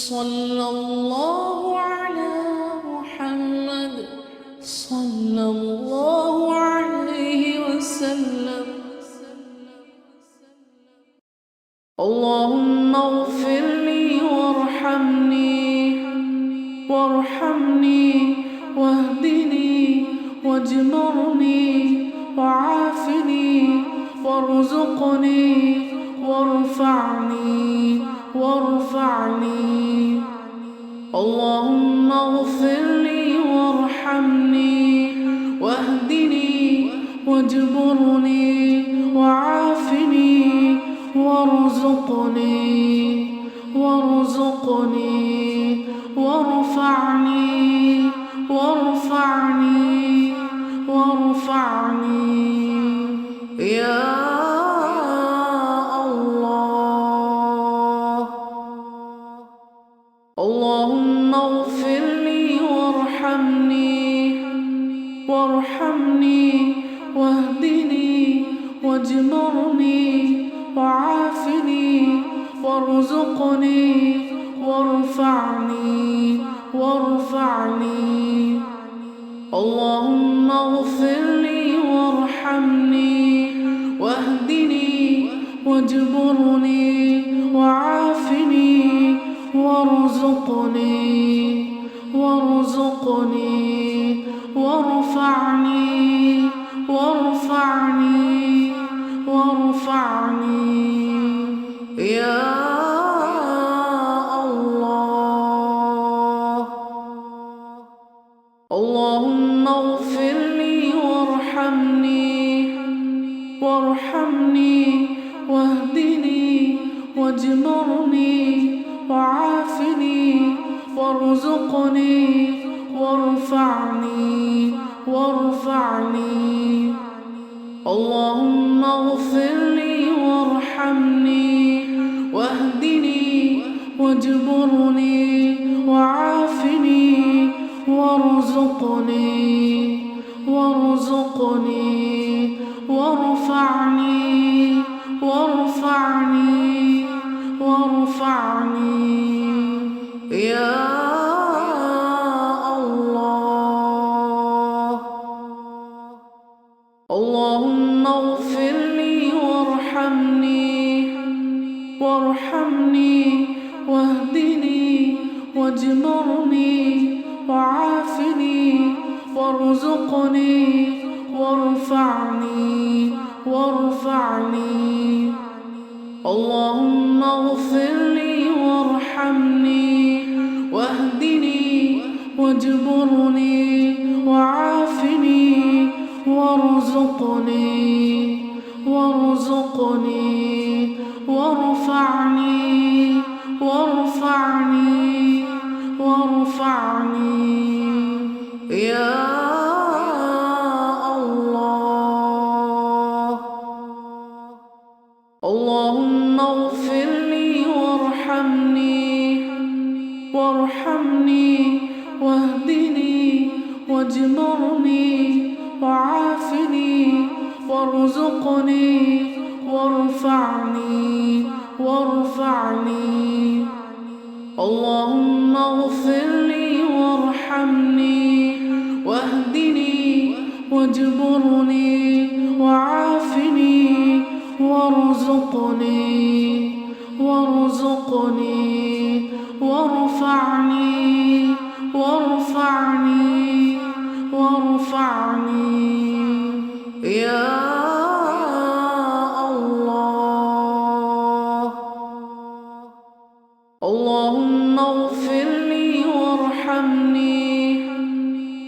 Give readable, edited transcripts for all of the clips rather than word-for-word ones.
صلى الله على محمد صلى الله عليه وسلم. اللهم اغفر لي وارحمني واهدني واجبرني وعافني وارزقني وارفعني. اللهم اغفر لي وارحمني واهدني واجبرني وعافني وارزقني وارفعني يا الله. اللهم اغفر لي وارحمني واهدني واجبرني وعافني وارزقني وارفعني. اللهم اغفر لي وارحمني واهدني واجبرني وعافني وارزقني وارفعني يا الله. اللهم اغفر لي وارحمني واهدني واجبرني وعافني وارزقني وارفعني. اللهم اغفر لي وارحمني واهدني واجبرني وعافني وارزقني وارفعني يا الله. اللهم اغفر لي وارحمني واهدني واجبرني وعافني وارزقني وارفعني. اللهم اغفر لي وارحمني واهدني واجبرني وعافني وارزقني وارفعني يا الله. اللهم اغفر لي وارحمني واهدني واجبرني وعافني وارزقني وارفعني. اللهم اغفر لي وارحمني واهدني واجبرني وعافني وارزقني وارفعني يا الله. اللهم اغفر لي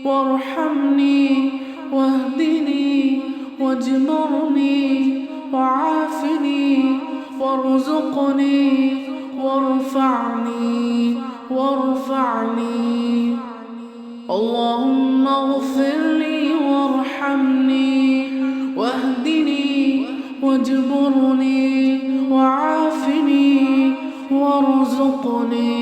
وارحمني واهدني واجبرني وعافني وارزقني وارفعني. اللهم اغفر لي وارحمني واهدني واجبرني وعافني وارزقني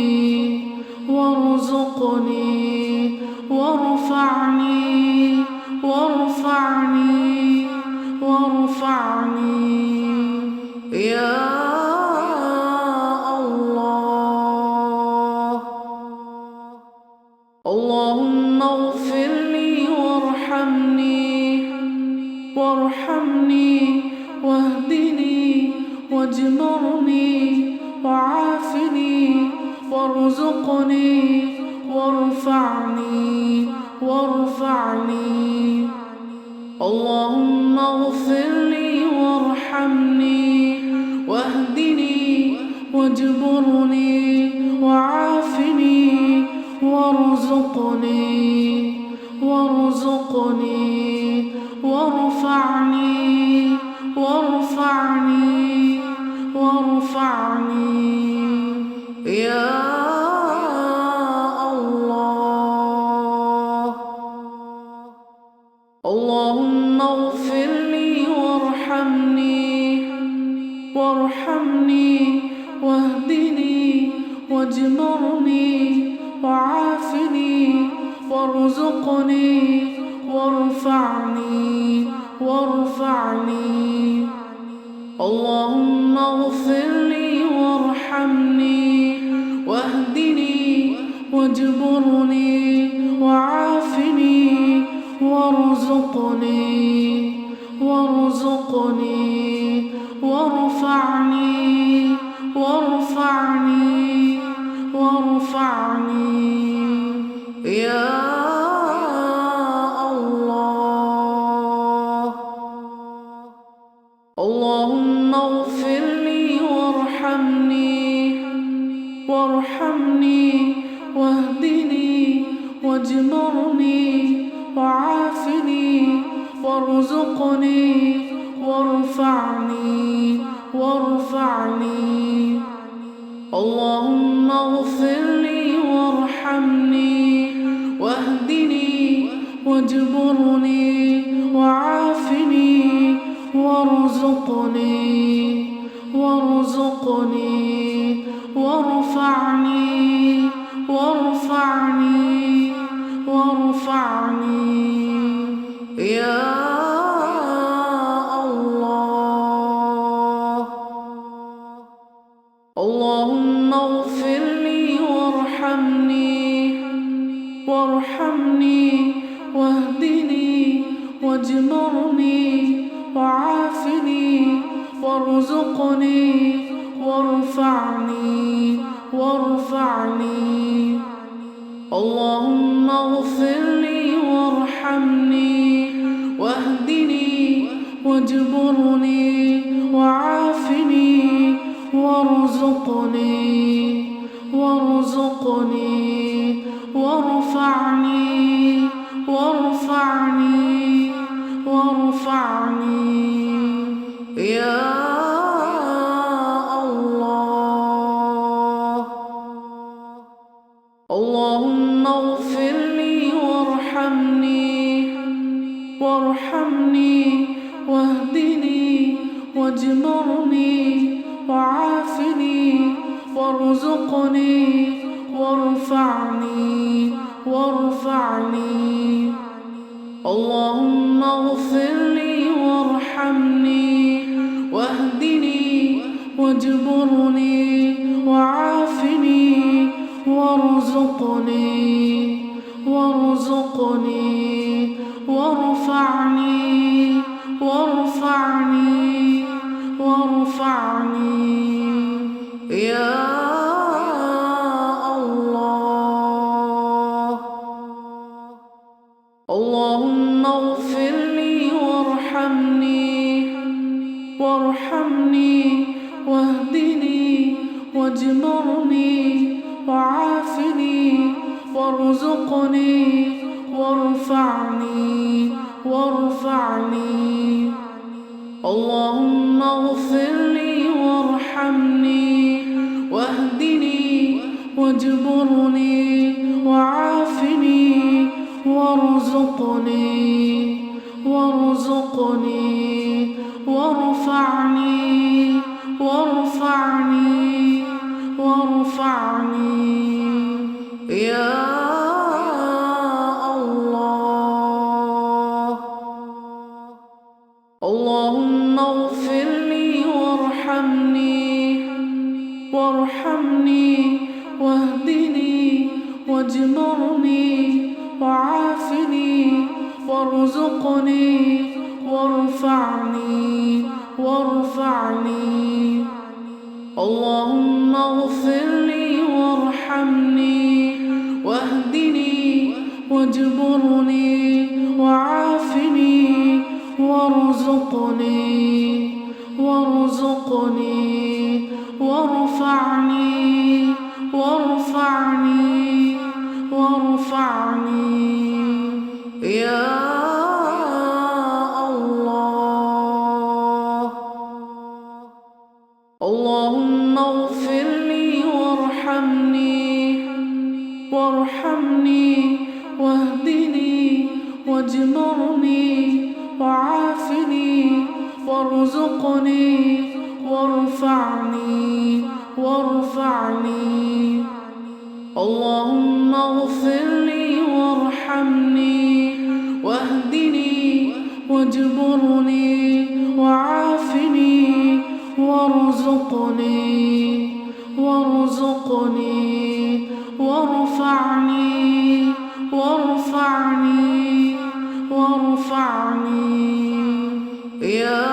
وارفعني يا الله. واجبرني وعافني وارزقني وارفعني وارفعني. اللهم اغفر لي وارحمني واهدني واجبرني وعافني وارزقني وارفعني وارفعني يا الله. اللهم اغفر لي وارحمني واهدني واجبرني وعافني وارزقني وارفعني. اللهم اغفر لي وارحمني واهدني واجبرني وعافني وارزقني وارفعني يا الله. اللهم اغفر لي وارحمني واهدني واجبرني وعافني وارزقني وارفعني. اللهم اغفر لي وارحمني واهدني واجبرني وعافني وارزقني وارفعني يا الله. اللهم اغفر لي وارحمني واهدني واجبرني وعافني وارزقني وارفعني. اللهم اغفر لي وارحمني واهدني واجبرني وعافني وارزقني وارفعني يا الله. اللهم اغفر لي وارحمني واهدني واجبرني وعافني وارزقني وارفعني. اللهم اغفر لي وارحمني واهدني واجبرني وعافني وارزقني وارفعني يا الله. اللهم اغفر لي وارحمني واهدني واجبرني وعافني وارزقني وارفعني. اللهم اغفر لي وارحمني واهدني واجبرني وعافني وارزقني وارفعني يا الله. اللهم اغفر لي وارحمني واهدني واجبرني وعافني وارزقني وارفعني اللهم اغفر لي وارحمني واهدني واجبرني وعافني وارزقني وارفعني يا الله. اللهم اغفر لي وارحمني واهدني واجبرني وعافني وارزقني وارفعني. اللهم اغفر لي وارحمني واهدني واجبرني وعافني وارزقني وارفعني يا